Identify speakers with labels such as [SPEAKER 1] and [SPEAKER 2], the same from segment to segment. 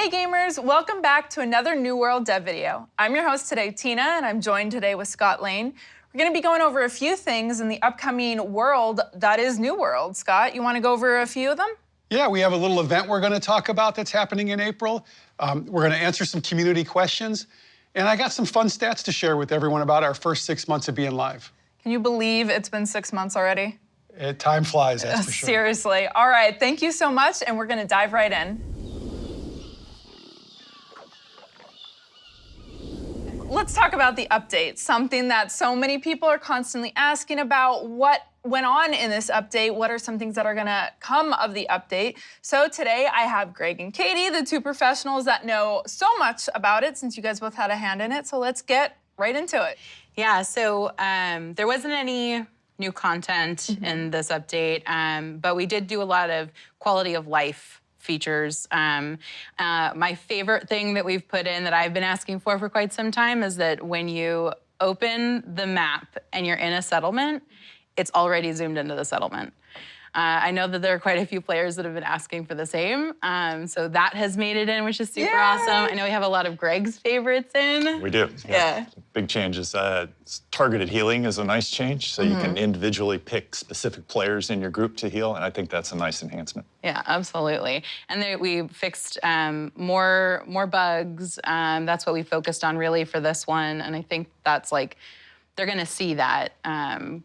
[SPEAKER 1] Hey gamers, welcome back to another New World Dev video. I'm your host today, Tina, and I'm joined today with Scott Lane. We're going to be going over a few things in the upcoming world that is New World. Scott, you want to go over a few of them?
[SPEAKER 2] Yeah, we have a little event we're going to talk about that's happening in April. We're going to answer some community questions, and I got some fun stats to share with everyone about our first 6 months of being live.
[SPEAKER 1] Can you believe it's been 6 months already?
[SPEAKER 2] Time flies, that's for sure.
[SPEAKER 1] Seriously. All right, thank you so much, and we're going to dive right in. Let's talk about the update, something that so many people are constantly asking about. What went on in this update? What are some things that are gonna come of the update? So today I have Greg and Katie, the two professionals that know so much about it since you guys both had a hand in it. So let's get right into it.
[SPEAKER 3] Yeah, so there wasn't any new content in this update, but we did do a lot of quality of life features. My favorite thing that we've put in that I've been asking for quite some time is that when you open the map and you're in a settlement, it's already zoomed into the settlement. I know that there are quite a few players that have been asking for the same, so that has made it in, which is super awesome. I know we have a lot of Greg's favorites in.
[SPEAKER 4] We do. Yeah. Big changes. Targeted healing is a nice change, so you can individually pick specific players in your group to heal, and I think that's a nice enhancement.
[SPEAKER 3] Yeah, absolutely. And we fixed more bugs. That's what we focused on really for this one, and I think that's like, they're gonna see that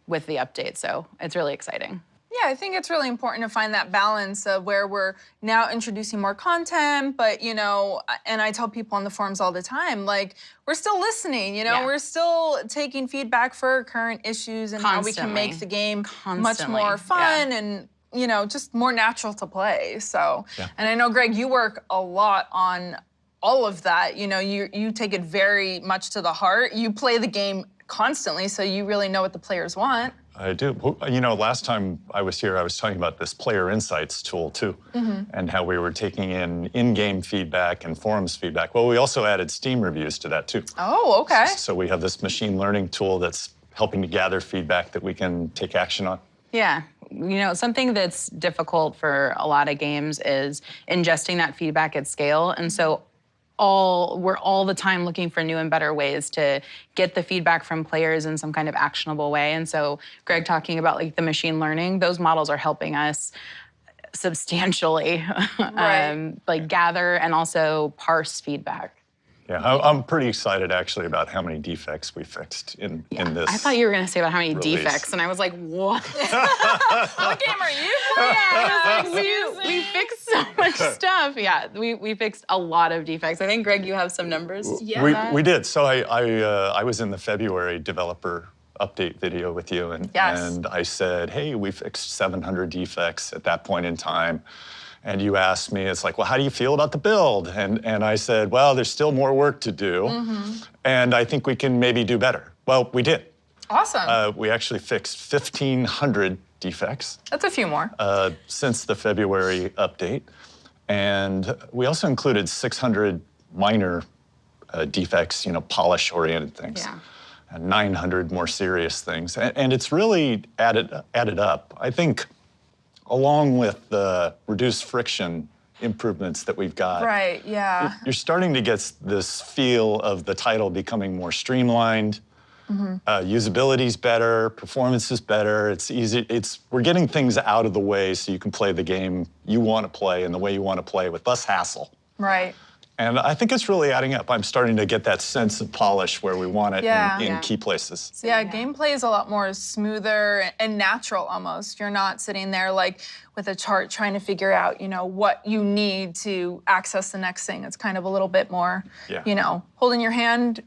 [SPEAKER 3] with the update, so it's really exciting.
[SPEAKER 1] Yeah, I think it's really important to find that balance of where we're now introducing more content, but, you know, and I tell people on the forums all the time, like, we're still listening, you know, we're still taking feedback for current issues and how we can make the game much more fun and, you know, just more natural to play, so. And I know, Greg, you work a lot on all of that. You know, you take it very much to the heart. You play the game constantly, so you really know what the players want.
[SPEAKER 4] I do. You know, last time I was here, I was talking about this player insights tool too, and how we were taking in-game feedback and forums feedback. Well, we also added Steam reviews to that too.
[SPEAKER 1] Oh, okay.
[SPEAKER 4] So we have this machine learning tool that's helping to gather feedback that we can take action on.
[SPEAKER 3] Yeah, you know, something that's difficult for a lot of games is ingesting that feedback at scale, and so we're all the time looking for new and better ways to get the feedback from players in some kind of actionable way. And so Greg talking about like the machine learning, those models are helping us substantially like gather and also parse feedback.
[SPEAKER 4] Yeah, I'm pretty excited actually about how many defects we fixed in this.
[SPEAKER 3] I thought you were going to say about how many defects, and I was like, what?
[SPEAKER 1] What game are you playing?
[SPEAKER 3] I was like, we fixed so much stuff. Yeah, we fixed a lot of defects. I think, Greg, you have some numbers.
[SPEAKER 1] Yeah.
[SPEAKER 4] We did. So I was in the February developer update video with you, and I said, hey, we fixed 700 defects at that point in time. And you asked me, it's like, well, how do you feel about the build? And I said, well, there's still more work to do, and I think we can maybe do better. Well, we did.
[SPEAKER 1] Awesome.
[SPEAKER 4] We actually fixed 1,500 defects.
[SPEAKER 1] That's a few more.
[SPEAKER 4] Since the February update. And we also included 600 minor defects, you know, polish-oriented things.
[SPEAKER 3] Yeah.
[SPEAKER 4] And 900 more serious things. And it's really added up. I think along with the reduced friction improvements that we've got.
[SPEAKER 1] Right, yeah.
[SPEAKER 4] You're starting to get this feel of the title becoming more streamlined. Usability's better, performance is better, it's easy. We're getting things out of the way so you can play the game you want to play and the way you want to play with less hassle.
[SPEAKER 1] Right.
[SPEAKER 4] And I think it's really adding up. I'm starting to get that sense of polish where we want it in key places.
[SPEAKER 1] Yeah, gameplay is a lot more smoother and natural almost. You're not sitting there like with a chart trying to figure out, you know, what you need to access the next thing. It's kind of a little bit more, you know, holding your hand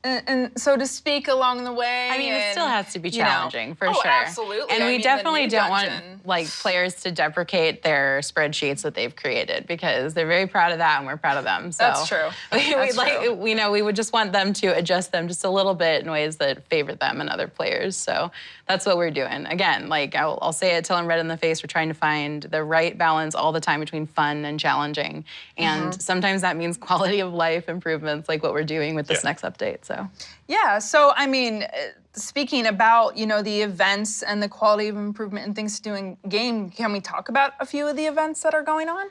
[SPEAKER 1] and so to speak along the way.
[SPEAKER 3] I mean, it still has to be challenging, for sure.
[SPEAKER 1] Absolutely.
[SPEAKER 3] And we definitely don't want like players to deprecate their spreadsheets that they've created, because they're very proud of that and we're proud of them. So
[SPEAKER 1] that's true.
[SPEAKER 3] We would just want them to adjust them just a little bit in ways that favor them and other players. So that's what we're doing. Again, like I'll say it till I'm red in the face. We're trying to find the right balance all the time between fun and challenging. And sometimes that means quality of life improvements like what we're doing with this next update. So.
[SPEAKER 1] Yeah, so I mean, speaking about, you know, the events and the quality of improvement and things to do in game, can we talk about a few of the events that are going on?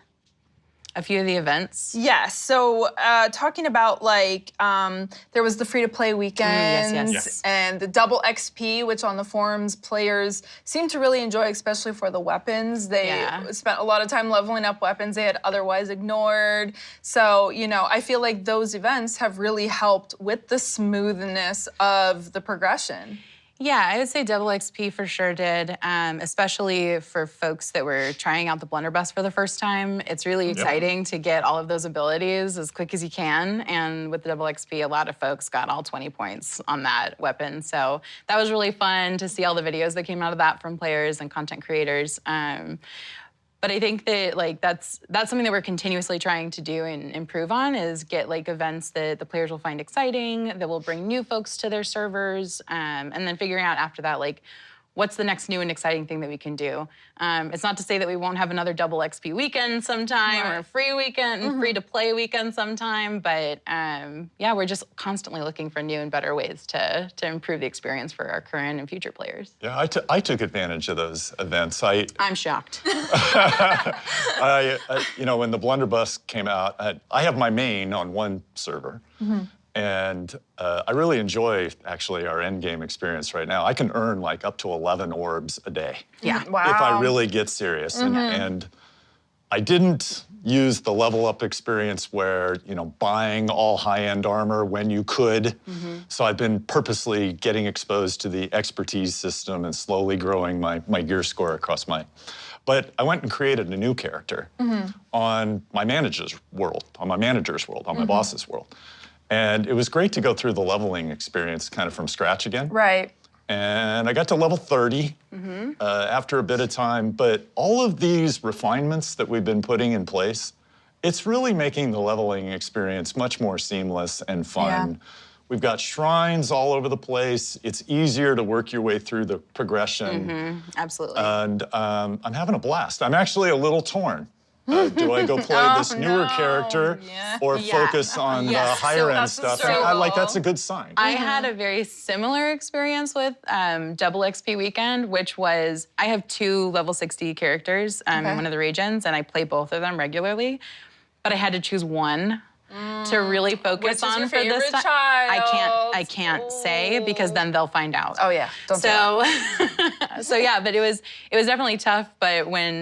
[SPEAKER 3] a few of the events?
[SPEAKER 1] Yes. So talking about like there was the free-to-play weekends
[SPEAKER 3] yes.
[SPEAKER 1] and the double XP, which on the forums players seem to really enjoy, especially for the weapons. They spent a lot of time leveling up weapons they had otherwise ignored. So, you know, I feel like those events have really helped with the smoothness of the progression.
[SPEAKER 3] Yeah, I would say double XP for sure did, especially for folks that were trying out the blunderbuss for the first time. It's really exciting to get all of those abilities as quick as you can, and with the double XP, a lot of folks got all 20 points on that weapon. So that was really fun to see all the videos that came out of that from players and content creators. But I think that like that's something that we're continuously trying to do and improve on, is get like events that the players will find exciting, that will bring new folks to their servers, and then figuring out after that like what's the next new and exciting thing that we can do. It's not to say that we won't have another double XP weekend sometime or a free weekend, free to play weekend sometime, but yeah, we're just constantly looking for new and better ways to improve the experience for our current and future players.
[SPEAKER 4] Yeah, I took advantage of those events.
[SPEAKER 3] I'm shocked.
[SPEAKER 4] You know, when the blunderbuss came out, I have my main on one server. And I really enjoy, actually, our end game experience right now. I can earn like up to 11 orbs a day.
[SPEAKER 3] Yeah.
[SPEAKER 1] Wow.
[SPEAKER 4] If I really get serious. And I didn't use the level up experience where, you know, buying all high-end armor when you could. So I've been purposely getting exposed to the expertise system and slowly growing my gear score across my... But I went and created a new character on my manager's world, on my boss's world. And it was great to go through the leveling experience kind of from scratch again.
[SPEAKER 1] Right.
[SPEAKER 4] And I got to level 30 after a bit of time. But all of these refinements that we've been putting in place, it's really making the leveling experience much more seamless and fun.
[SPEAKER 1] Yeah.
[SPEAKER 4] We've got shrines all over the place. It's easier to work your way through the progression.
[SPEAKER 3] Absolutely.
[SPEAKER 4] And I'm having a blast. I'm actually a little torn. Do I go play this newer character or focus on the higher end stuff? And that's a good sign.
[SPEAKER 3] I had a very similar experience with double XP weekend, which was, I have 2 level 60 characters in one of the regions, and I play both of them regularly, but I had to choose one to really focus on for this time. I can't say, because then they'll find out.
[SPEAKER 1] Oh yeah, don't do that.
[SPEAKER 3] So yeah, but it was definitely tough. But when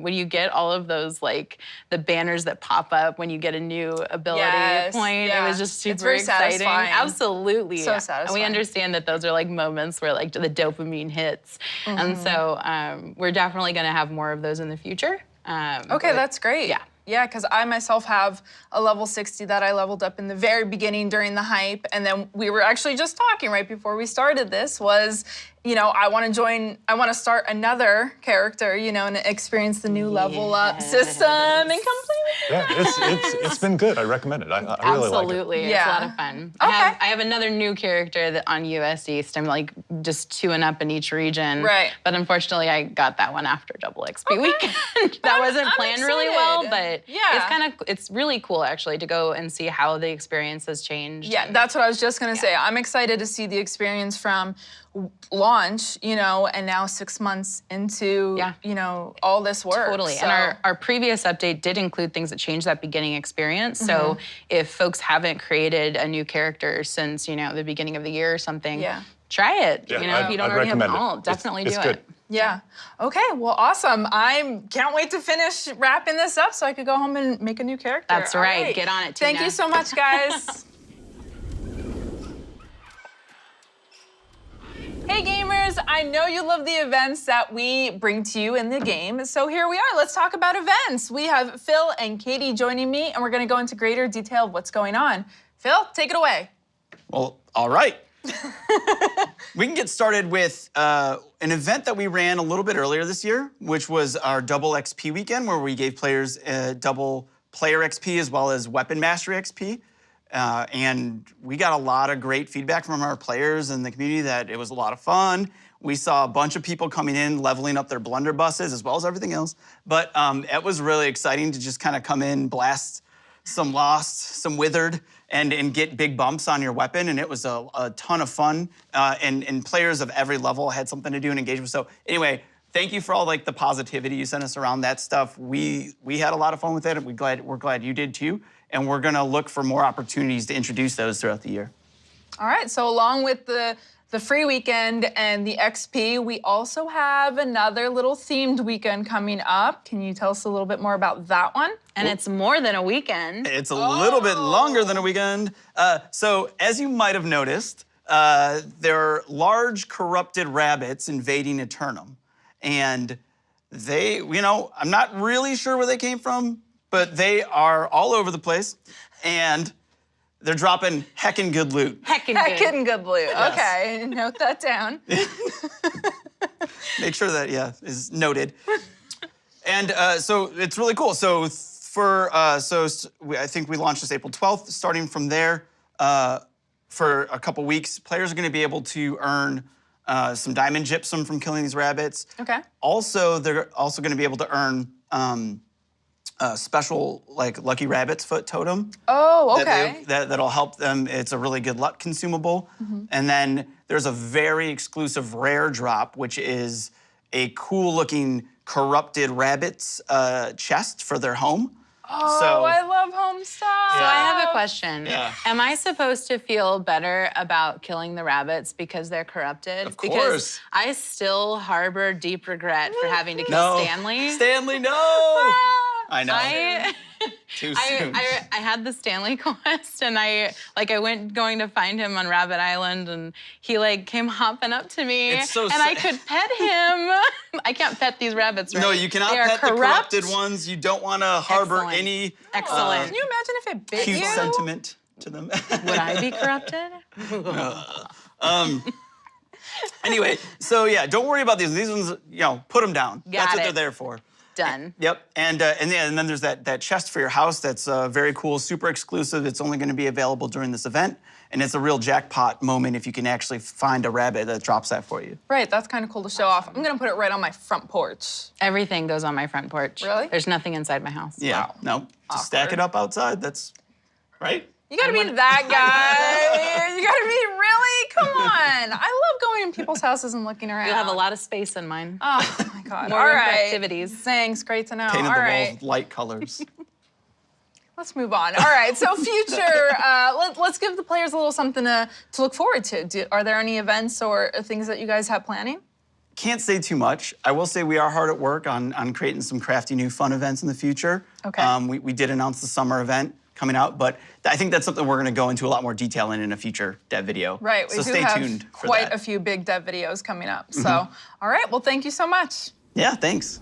[SPEAKER 3] you get all of those, like the banners that pop up when you get a new ability point, it was just super exciting.
[SPEAKER 1] Satisfying.
[SPEAKER 3] Absolutely,
[SPEAKER 1] so satisfying.
[SPEAKER 3] And we understand that those are like moments where like the dopamine hits, and so we're definitely going to have more of those in the future.
[SPEAKER 1] Okay, that's great.
[SPEAKER 3] Yeah.
[SPEAKER 1] Yeah, because I myself have a level 60 that I leveled up in the very beginning during the hype, and then we were actually just talking right before we started this was, you know, I want to start another character, you know, and experience the new level up system and completely.
[SPEAKER 4] Yeah, it's been good. I recommend it. I really like it.
[SPEAKER 3] Absolutely, it's a lot of fun. I have another new character that on US East. I'm like just 2-ing up in each region.
[SPEAKER 1] Right.
[SPEAKER 3] But unfortunately, I got that one after double XP weekend. That wasn't planned really well, but it's really cool actually to go and see how the experience has changed.
[SPEAKER 1] Yeah, that's what I was just gonna say. I'm excited to see the experience from launch, you know, and now 6 months into, you know, all this work.
[SPEAKER 3] Totally,
[SPEAKER 1] so.
[SPEAKER 3] and our previous update did include things that changed that beginning experience. So if folks haven't created a new character since, you know, the beginning of the year or something, try it.
[SPEAKER 4] Yeah,
[SPEAKER 3] you know, if you don't already have it all, definitely do it.
[SPEAKER 1] Yeah. Okay, well, awesome. I can't wait to finish wrapping this up so I could go home and make a new character.
[SPEAKER 3] That's right. Get on it, Tina.
[SPEAKER 1] Thank you so much, guys. Hey gamers, I know you love the events that we bring to you in the game, so here we are. Let's talk about events. We have Phil and Katie joining me, and we're gonna go into greater detail of what's going on. Phil, take it away.
[SPEAKER 5] Well, all right. We can get started with an event that we ran a little bit earlier this year, which was our double XP weekend, where we gave players double player XP as well as weapon mastery XP. And we got a lot of great feedback from our players and the community that it was a lot of fun. We saw a bunch of people coming in, leveling up their blunderbusses as well as everything else. But it was really exciting to just kind of come in, blast some lost, some withered, and get big bumps on your weapon. And it was a ton of fun. And players of every level had something to do and engage with. So anyway, thank you for all like the positivity you sent us around that stuff. We had a lot of fun with it, and we're glad you did too. And we're gonna look for more opportunities to introduce those throughout the year.
[SPEAKER 1] All right, so along with the free weekend and the XP, we also have another little themed weekend coming up. Can you tell us a little bit more about that one?
[SPEAKER 3] And it's more than a weekend.
[SPEAKER 5] It's a little bit longer than a weekend. So as you might have noticed, there are large corrupted rabbits invading Aeternum. And they, I'm not really sure where they came from, but they are all over the place. And they're dropping heckin' good loot.
[SPEAKER 1] Heckin' good loot.
[SPEAKER 5] Yes.
[SPEAKER 1] Okay, note that down.
[SPEAKER 5] Make sure that, is noted. And so it's really cool. So I think we launched this April 12th. Starting from there, for a couple weeks, players are gonna be able to earn some diamond gypsum from killing these rabbits.
[SPEAKER 1] Okay.
[SPEAKER 5] Also, they're also gonna be able to earn special like Lucky Rabbit's Foot totem.
[SPEAKER 1] Oh, okay.
[SPEAKER 5] That'll help them. It's a really good luck consumable. And then there's a very exclusive rare drop, which is a cool looking corrupted rabbit's chest for their home.
[SPEAKER 1] Oh, I love home stuff.
[SPEAKER 3] So I have a question.
[SPEAKER 5] Yeah.
[SPEAKER 3] Am I supposed to feel better about killing the rabbits because they're corrupted?
[SPEAKER 5] Of course.
[SPEAKER 3] Because I still harbor deep regret for having to kill
[SPEAKER 5] No.
[SPEAKER 3] Stanley.
[SPEAKER 5] Stanley, no! I know. Too soon.
[SPEAKER 3] I had the Stanley quest, and I went going to find him on Rabbit Island, and he came hopping up to me,
[SPEAKER 5] It's so
[SPEAKER 3] and I
[SPEAKER 5] sad.
[SPEAKER 3] could pet him. I can't pet these rabbits, right?
[SPEAKER 5] No, you cannot
[SPEAKER 3] They are
[SPEAKER 5] pet the
[SPEAKER 3] corrupt.
[SPEAKER 5] corrupted ones. You don't want to harbor
[SPEAKER 3] Excellent.
[SPEAKER 5] any
[SPEAKER 3] Excellent.
[SPEAKER 1] Can you imagine if it bit
[SPEAKER 5] cute
[SPEAKER 1] you?
[SPEAKER 5] sentiment to them.
[SPEAKER 3] Would I be corrupted?
[SPEAKER 5] Anyway, so yeah, don't worry about these. These ones, put them down. That's what
[SPEAKER 3] it.
[SPEAKER 5] they're there for.
[SPEAKER 3] Done.
[SPEAKER 5] Yep, and then there's that chest for your house that's very cool, super exclusive. It's only going to be available during this event, and it's a real jackpot moment if you can actually find a rabbit that drops that for you.
[SPEAKER 1] Right, that's kind of cool to show off. I'm gonna put it right on my front porch.
[SPEAKER 3] Everything goes on my front porch.
[SPEAKER 1] Really?
[SPEAKER 3] There's nothing inside my house.
[SPEAKER 5] Yeah, no, just stack it up outside. That's right.
[SPEAKER 1] You gotta be that guy. You gotta be really, come on. I love going in people's houses and looking around.
[SPEAKER 3] You'll have a lot of space in mine.
[SPEAKER 1] Oh my God,
[SPEAKER 3] More
[SPEAKER 1] all
[SPEAKER 3] room for
[SPEAKER 1] right.
[SPEAKER 3] activities.
[SPEAKER 1] Thanks, great to know.
[SPEAKER 5] Painted
[SPEAKER 1] All
[SPEAKER 5] the
[SPEAKER 1] right.
[SPEAKER 5] walls with light colors.
[SPEAKER 1] Let's move on. All right, so future, let's give the players a little something to look forward to. Are there any events or things that you guys have planning?
[SPEAKER 5] Can't say too much. I will say we are hard at work on creating some crafty new fun events in the future.
[SPEAKER 1] Okay.
[SPEAKER 5] We did announce the summer event coming out, but I think that's something we're going to go into a lot more detail in a future dev video.
[SPEAKER 1] Right, we
[SPEAKER 5] so
[SPEAKER 1] do
[SPEAKER 5] stay
[SPEAKER 1] have
[SPEAKER 5] tuned for
[SPEAKER 1] quite
[SPEAKER 5] that.
[SPEAKER 1] a few big dev videos coming up. So, all right, well, thank you so much.
[SPEAKER 5] Yeah, thanks.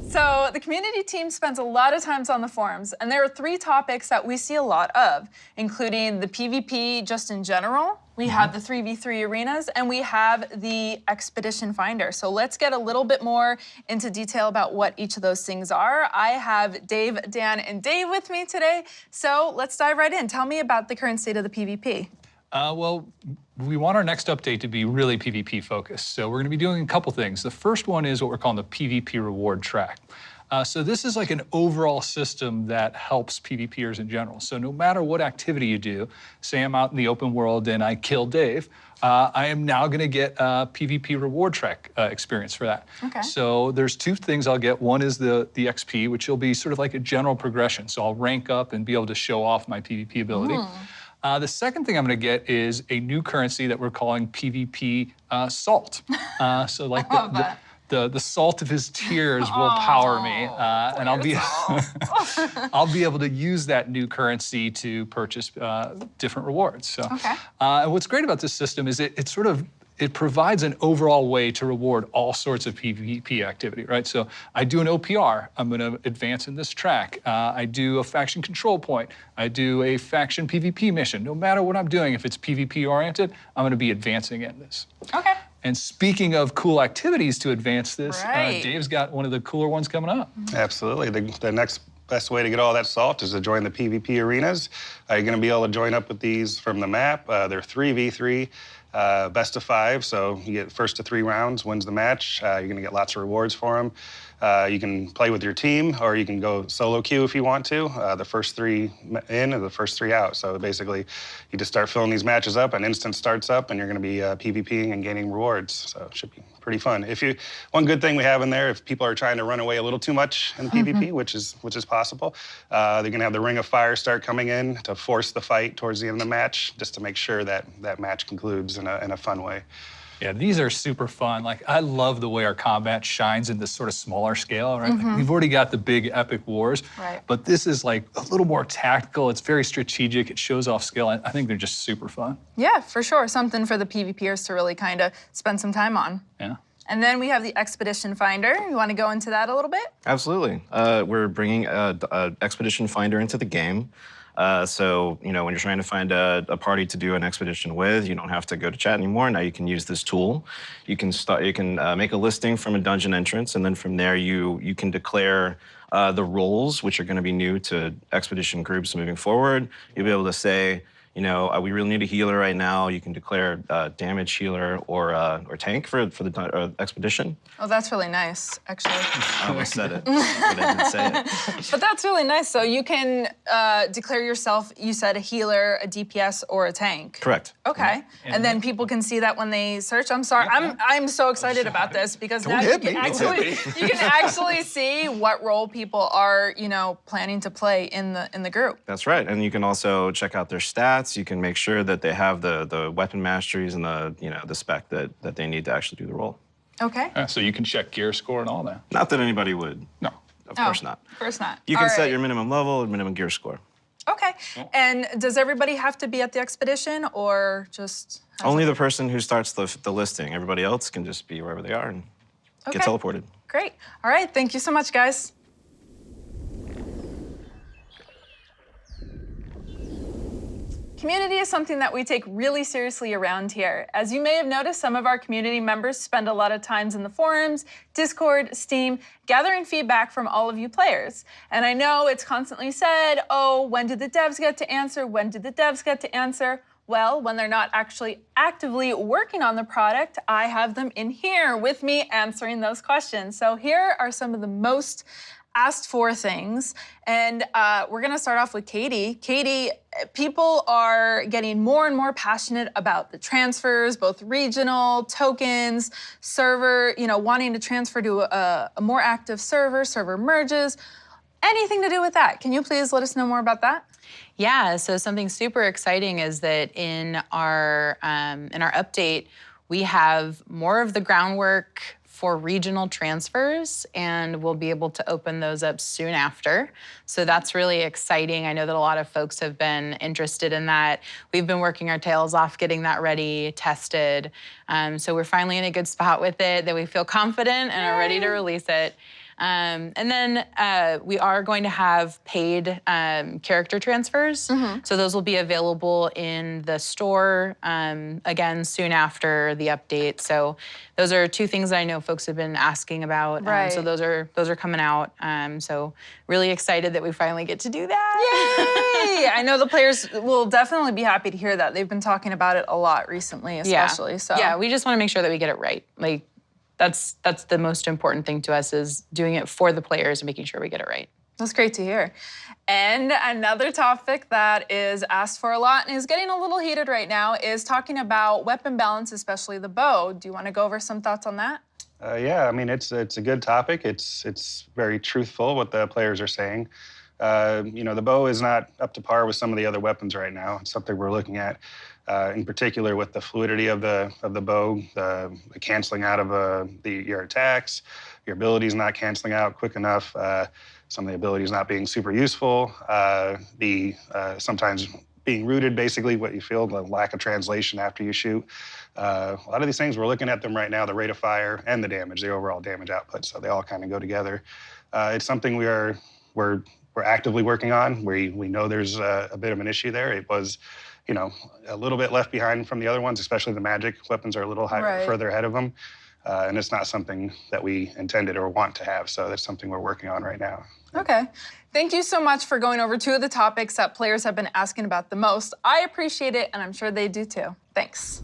[SPEAKER 1] So the community team spends a lot of times on the forums, and there are 3 topics that we see a lot of, including the PvP just in general, we have the 3v3 arenas, and we have the Expedition Finder. So let's get a little bit more into detail about what each of those things are. I have Dave, Dan, and Dave with me today, so let's dive right in. Tell me about the current state of the PvP.
[SPEAKER 6] Well, we want our next update to be really PvP focused. So we're going to be doing a couple things. The first one is what we're calling the PvP reward track. So this is like an overall system that helps PvPers in general. So no matter what activity you do, say I'm out in the open world and I kill Dave, I am now going to get a PvP reward track experience for that.
[SPEAKER 1] Okay.
[SPEAKER 6] So there's 2 things I'll get. One is the XP, which will be sort of like a general progression. So I'll rank up and be able to show off my PvP ability. The second thing I'm going to get is a new currency that we're calling PvP salt. So like the salt of his tears will power me, and I'll be I'll be able to use that new currency to purchase different rewards. So, and what's great about this system is it provides an overall way to reward all sorts of PvP activity, right? So I do an OPR, I'm gonna advance in this track. I do a faction control point. I do a faction PvP mission. No matter what I'm doing, if it's PvP oriented, I'm gonna be advancing in this.
[SPEAKER 1] Okay.
[SPEAKER 6] And speaking of cool activities to advance this,
[SPEAKER 1] Right.
[SPEAKER 6] Dave's got one of the cooler ones coming up.
[SPEAKER 2] Absolutely. The next
[SPEAKER 7] best way to get all that salt is to join the PvP arenas. You're going to be able to join up with these from the map. They're 3v3, best of 5, so you get first to 3 rounds, wins the match. You're going to get lots of rewards for them. You can play with your team, or you can go solo queue if you want to. The first 3 in and the first 3 out. So basically, you just start filling these matches up, an instant starts up, and you're going to be PvPing and gaining rewards. So it should be pretty fun. One good thing we have in there, if people are trying to run away a little too much in PvP, which is possible, they're going to have the Ring of Fire start coming in to force the fight towards the end of the match, just to make sure that that match concludes in a fun way.
[SPEAKER 6] Yeah, these are super fun. Like, I love the way our combat shines in this sort of smaller scale, right? Like, we've already got the big epic wars, but this is like a little more tactical. It's very strategic. It shows off skill. I think they're just super fun.
[SPEAKER 1] Yeah, for sure. Something for the PvPers to really kind of spend some time on.
[SPEAKER 6] Yeah.
[SPEAKER 1] And then we have the Expedition Finder. You want to go into that a little bit?
[SPEAKER 8] Absolutely. We're bringing a Expedition Finder into the game. So, when you're trying to find a party to do an expedition with, you don't have to go to chat anymore. Now you can use this tool. You can make a listing from a dungeon entrance, and then from there you can declare the roles, which are going to be new to expedition groups moving forward. You'll be able to say, we really need a healer right now. You can declare damage healer or tank for the expedition.
[SPEAKER 1] Oh, that's really nice, actually.
[SPEAKER 8] I almost said it, but I didn't say it.
[SPEAKER 1] But that's really nice. So you can declare yourself, you said a healer, a DPS, or a tank.
[SPEAKER 8] Correct.
[SPEAKER 1] Okay. And then people can see that when they search. I'm sorry. I'm so excited about this because now you can actually see what role people are, planning to play in the group.
[SPEAKER 8] That's right. And you can also check out their stats. You can make sure that they have the weapon masteries and the spec that they need to actually do the role.
[SPEAKER 1] Okay.
[SPEAKER 6] So you can check gear score and all that.
[SPEAKER 8] Not that anybody would.
[SPEAKER 6] No.
[SPEAKER 8] Of course not.
[SPEAKER 1] Of course not.
[SPEAKER 8] You can set your minimum level and minimum gear score.
[SPEAKER 1] Okay. And does everybody have to be at the expedition or just...
[SPEAKER 8] Only the person who starts the listing. Everybody else can just be wherever they are and get teleported.
[SPEAKER 1] Great. All right. Thank you so much, guys. Community is something that we take really seriously around here. As you may have noticed, some of our community members spend a lot of times in the forums, Discord, Steam, gathering feedback from all of you players. And I know it's constantly said, oh, when did the devs get to answer? When did the devs get to answer? Well, when they're not actually actively working on the product, I have them in here with me answering those questions. So here are some of the most asked for things. And we're gonna start off with Katie. Katie, people are getting more and more passionate about the transfers, both regional, tokens, server, wanting to transfer to a more active server merges, anything to do with that. Can you please let us know more about that?
[SPEAKER 3] Yeah, so something super exciting is that in our update, we have more of the groundwork for regional transfers, and we'll be able to open those up soon after. So that's really exciting. I know that a lot of folks have been interested in that. We've been working our tails off getting that ready, tested. So we're finally in a good spot with it, that we feel confident and are ready to release it. And then we are going to have paid character transfers. So those will be available in the store, again, soon after the update. So those are 2 things that I know folks have been asking about. So those are coming out. So really excited that we finally get to do that.
[SPEAKER 1] Yay! I know the players will definitely be happy to hear that. They've been talking about it a lot recently, especially.
[SPEAKER 3] Yeah.
[SPEAKER 1] So
[SPEAKER 3] yeah, we just want to make sure that we get it right. Like, that's the most important thing to us, is doing it for the players and making sure we get it right.
[SPEAKER 1] That's great to hear. And another topic that is asked for a lot and is getting a little heated right now is talking about weapon balance, especially the bow. Do you want to go over some thoughts on that?
[SPEAKER 7] Yeah, I mean, it's a good topic. It's very truthful what the players are saying. The bow is not up to par with some of the other weapons right now. It's something we're looking at. In particular with the fluidity of the bow, the canceling out of your attacks, your abilities not canceling out quick enough, some of the abilities not being super useful, sometimes being rooted, basically what you feel, the lack of translation after you shoot. A lot of these things, we're looking at them right now, the rate of fire and the damage, the overall damage output, so they all kind of go together. It's something we're actively working on. We know there's a bit of an issue there. It was a little bit left behind from the other ones, especially the magic weapons are a little further ahead of them. and it's not something that we intended or want to have. So that's something we're working on right now.
[SPEAKER 1] Okay. Thank you so much for going over 2 of the topics that players have been asking about the most. I appreciate it, and I'm sure they do too. Thanks.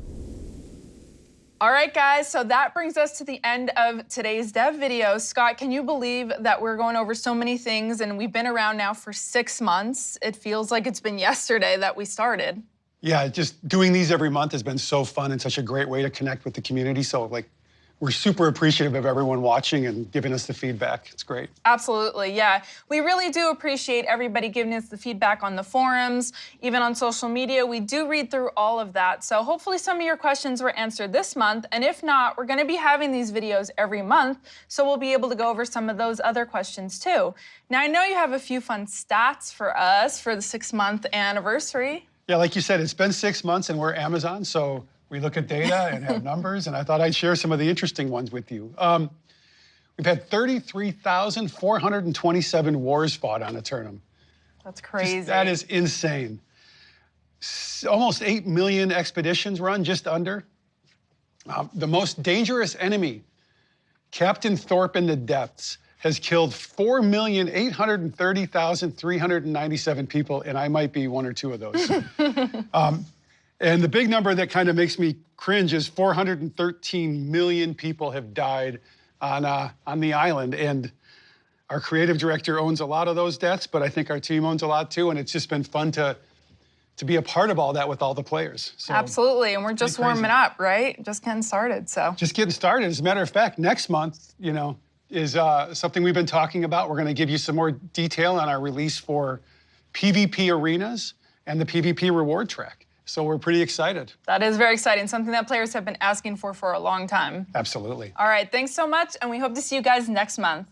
[SPEAKER 1] All right, guys, so that brings us to the end of today's dev video. Scott, can you believe that we're going over so many things, and we've been around now for 6 months? It feels like it's been yesterday that we started.
[SPEAKER 2] Yeah, just doing these every month has been so fun and such a great way to connect with the community. So, like, we're super appreciative of everyone watching and giving us the feedback. It's great.
[SPEAKER 1] Absolutely, yeah. We really do appreciate everybody giving us the feedback on the forums, even on social media. We do read through all of that. So hopefully some of your questions were answered this month. And if not, we're gonna be having these videos every month, so we'll be able to go over some of those other questions too. Now, I know you have a few fun stats for us for the 6-month anniversary.
[SPEAKER 2] Yeah, like you said, it's been 6 months and we're Amazon, so we look at data and have numbers, and I thought I'd share some of the interesting ones with you. We've had 33,427 wars fought on Aeternum.
[SPEAKER 1] That's crazy.
[SPEAKER 2] That is insane. Almost 8 million expeditions run, just under. The most dangerous enemy, Captain Thorpe in the Depths, has killed 4,830,397 people, and I might be 1 or 2 of those. And the big number that kind of makes me cringe is 413 million people have died on the island. And our creative director owns a lot of those deaths, but I think our team owns a lot too. And it's just been fun to be a part of all that with all the players. So,
[SPEAKER 1] absolutely, and we're just warming up, right? Just getting started, so.
[SPEAKER 2] Just getting started. As a matter of fact, next month, you know, is something we've been talking about. We're gonna give you some more detail on our release for PvP arenas and the PvP reward track. So we're pretty excited.
[SPEAKER 1] That is very exciting, something that players have been asking for a long time.
[SPEAKER 2] Absolutely.
[SPEAKER 1] All right, thanks so much, and we hope to see you guys next month.